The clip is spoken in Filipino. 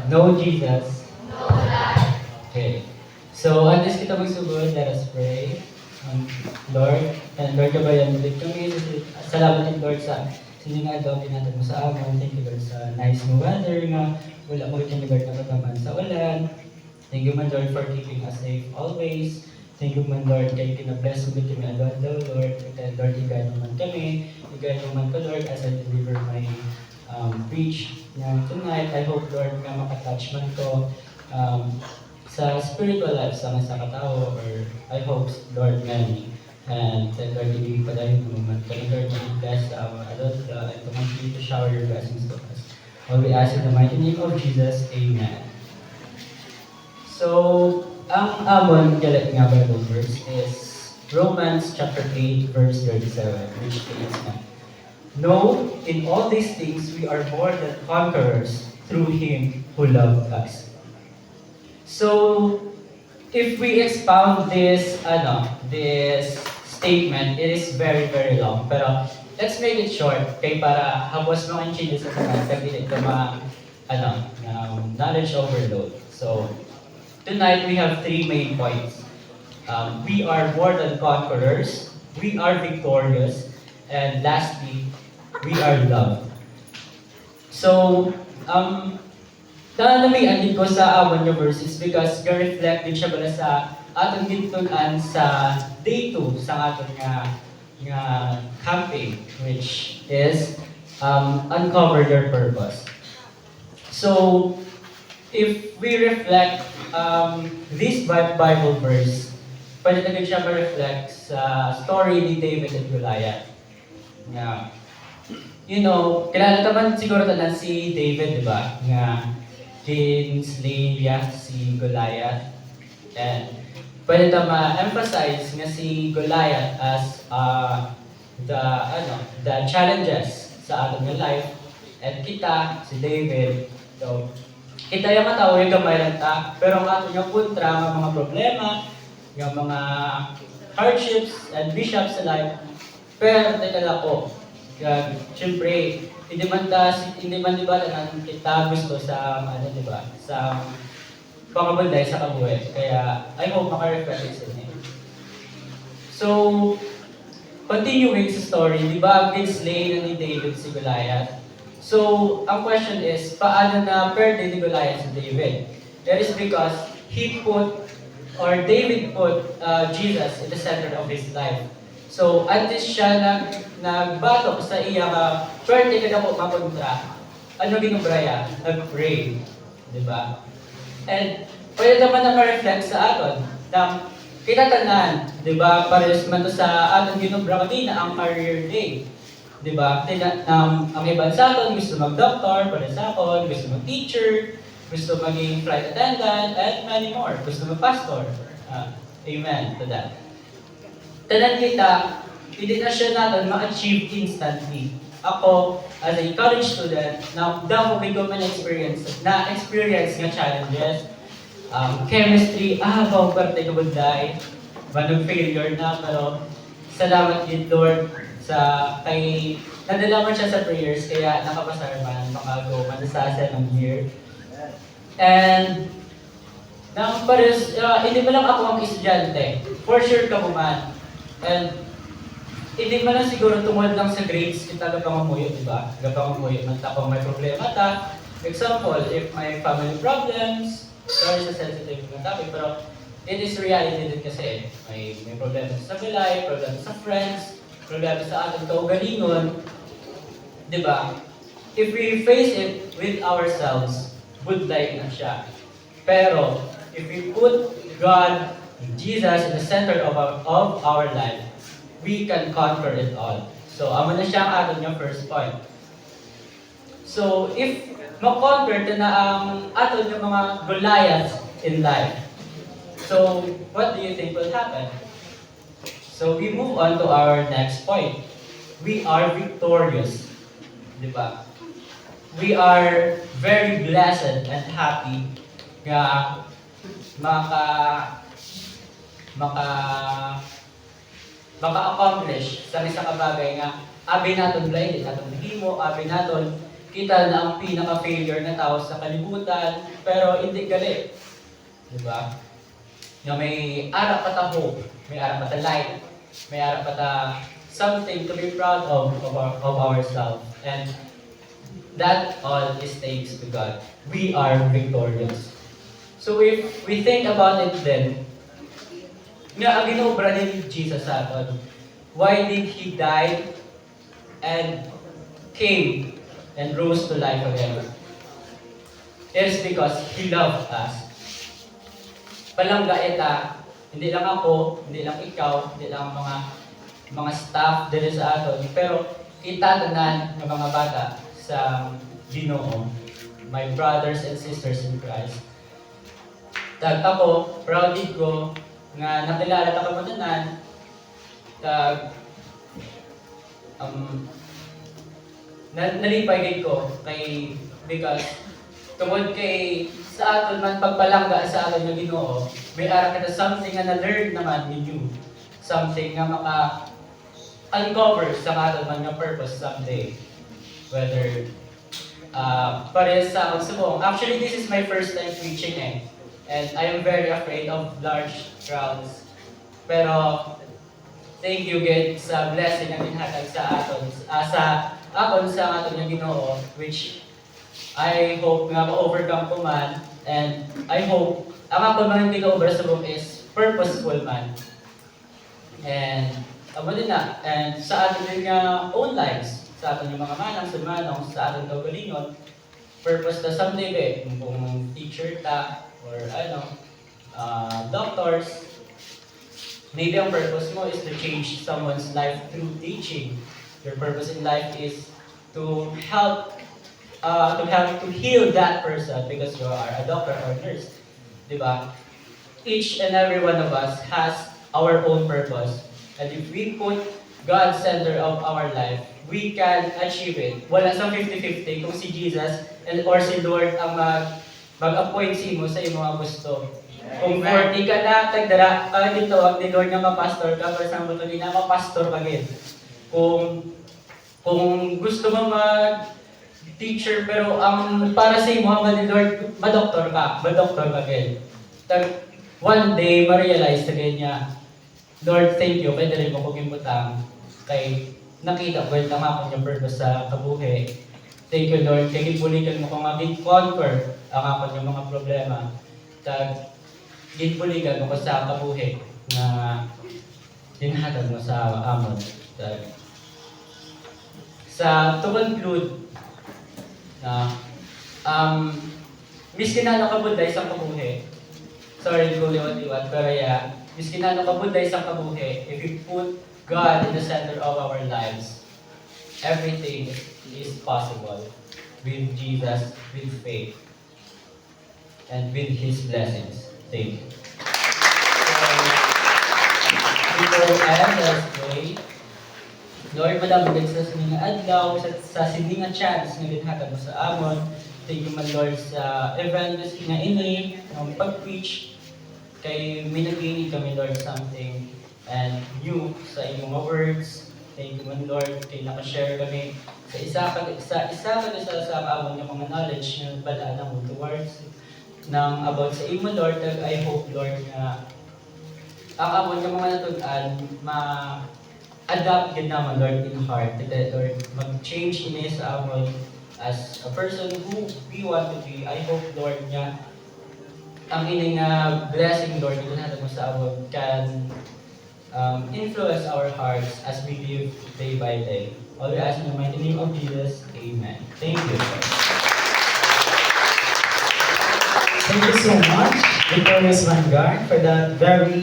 No Jesus. Okay. So, atis kita magsugod, let us pray. Lord, and Lord, kabayan ulit kami. Salamat din, Lord, sa sininga daw natin mo sa amon. Thank you, Lord, sa nice mo weather nga. Wala mo rin yung Lord na kataman sa ulan. Thank you, man, Lord, for keeping us safe always. Thank you, man, Lord, kayo kinabless mo kami alone daw, Lord. And Lord, igay naman kami. Igay naman ko, Lord, as I deliver my preach tonight. I hope, Lord, nga makatouch man ko sa spiritual life sa mga katao, or I hope, Lord, many. And then, Lord, ibigay pa tayo ng moment. Kaya, Lord, bless our adult and to continue to shower your blessings to us. All we ask in the mighty name of Jesus, Amen. So, ang amon galit nga Bible verse is Romans chapter 8, verse 37, which states na, "No, in all these things we are more than conquerors through Him who loved us." So, if we expound this statement, it is very, very long. Pero, let's make it short, kay para hapos mo ang changes sa mga dili ito knowledge overload. So, tonight we have three main points. We are more than conquerors, we are victorious, and lastly, we are loved. So, nanamian din ko sa amon nga verses because ga-reflect din siya bala sa atong gintunan sa day 2 sa aton nga campaign, which is uncover your purpose. So, if we reflect this Bible verse, pwede na siya ma-reflect sa story ni David at Goliath. Nga, kilala naman siguro tanan si David, di ba? Nga, kinslay niya si Goliath. And pwede na ma-emphasize nga si Goliath as the challenges sa ating life. And kita, si David, so, kita yung matao yung gamay lang ta, pero ang ato yung kontra, ng mga problema, yung mga hardships and bishops sa life, pero teka ko, siyempre, hindi man di ba kita gusto sa, sa pangabunday sa kabuhay. Kaya, I hope maka-reflect sa inyo. So, continuing sa story, di ba, kinslay na ni David si Goliath? So, ang question is, paano na perde ni Goliath si David? That is because David put Jesus in the center of his life. So, antes siya nagbatok sa iya pwerte ka na po makontra, ano ginubraya? Nag-pray. Diba? And, pwede naman na ma-reflect sa aton na kinatanan, diba? Pares man to sa aton ginubra kanina ang career day. Diba? Ang iban sa aton gusto mag-doctor, pares sa aton, gusto mag-teacher, gusto maging flight attendant, and many more. Gusto mag-pastor. Amen to that. Tanan kita, hindi na siya natin ma-achieve instantly. Ako, as a college student, damo ko man experience nga challenges. Chemistry, bawang parte ko bunday. Manong failure na, pero salamat din Lord nadala man siya sa prayers, kaya nakapasar man, makago man sa ng year. And, hindi mo lang ako ang estudyante. For sure ka mo man. And, hindi mo lang siguro tungod lang sa grades kita gapangamuyo, di ba? Gapangamuyo, tapos may problema ta. Example, if may family problems, sorry sa sensitive na topic, pero it is reality din kasi. May problema sa balay, problema sa friends, problema sa ating kaugalingon. Di ba? If we face it with ourselves, good life na siya. Pero, if we put God, Jesus, in the center of our life, we can conquer it all. So, amo na siya ang aton yung first point. So, if ma-conquer na ang aton yung mga Goliaths in life, so, what do you think will happen? So, we move on to our next point. We are victorious. Diba? We are very blessed and happy nga maka-accomplish sa isang bagay nga abi naton blind, naton himo, abi naton kita na ang pinaka-failure na tao sa kalibutan, pero hindi galit. Diba? Na may arap at hope, may arap at light, may arap at something to be proud of ourselves. And that all is thanks to God. We are victorious. So if we think about it then, nga ang ginobra ni Jesus sa atin, why did He die and came and rose to life again? It is because He loved us. Palangga ita, hindi lang ako, hindi lang ikaw, hindi lang mga staff dito sa aton, pero kita tanan ng mga bata sa Ginoo, my brothers and sisters in Christ. Tag ako, proud ko nga nakilala ta kamatanan, tag nalipay ko kay because tungod kay sa aton man pagpalangga sa aton ng Ginoo, may ara kita something nga na-learn naman ninyo. Something nga maka-uncover sa aton man nga purpose someday. Whether pares sa akong subong. Actually, this is my first time preaching and I am very afraid of large crowds. Pero thank you God sa blessing na ginhatag sa aton sa aton nga Ginoo, which I hope nga ma-overcome ko man, and I hope ang ako man hindi ka-over sa book is purposeful man. And amo din na, and sa atin din nga own lives, sa atin yung mga manang, sumanong, sa atin kaugalingon, purpose na someday kung teacher ta, or doctors, maybe ang purpose mo is to change someone's life through teaching. Your purpose in life is to help to heal that person because you are a doctor or nurse. Diba? Each and every one of us has our own purpose. And if we put God center of our life, we can achieve it. Wala sa 50-50 kung si Jesus or si Lord ang mag-appoint mo sa iyong mga gusto. Kung 40 ka na, tagdara, dito, ang ni Lord nga mapastor ka, for example, hindi na mapastor ka gid. Kung gusto mo teacher pero ang para sa imo ni Lord ma-doktor ka gid. One day ma-realize sa niya, Lord, thank you kay dili mo ko gimbutang kay nakita ko ang akong yung purpose sa kabuhi. Thank you Lord kay gibuligan mo ko nga conquer ang akong yung mga problema. Gibuligan mo ko sa kabuhi na dinhatag mo sa amon. To conclude, miskin na nakabuday sa kabuhi. Sorry kung liwat-liwat, pero yeah, miskin na nakabuday sa kabuhi, if we put God in the center of our lives, everything is possible with Jesus, with faith, and with His blessings. Thank you. Before I end, let's pray. Lord, madamagad sa sininga adlaw, sa sininga chance nga ginhatag mo sa amon. Thank you, my Lord, sa event nga ini, ng pag-preach. Kay minagini kami, Lord, something and new sa iyong mga words. Thank you, my Lord, kay nakashare kami sa isa sa amon ng mga knowledge na bala na mo towards about sa imo, Lord. I hope, Lord, na ang amon ng mga natudan adapt din naman, Lord, in heart. That, Lord, mag-change ini sa amon as a person who we want to be. I hope, Lord, nga ang ining blessing, Lord, ito natin mo sa amon can influence our hearts as we live day by day. All we ask in the mighty name of Jesus. Amen. Thank you. Thank you so much, Victorious Vanguard, for that very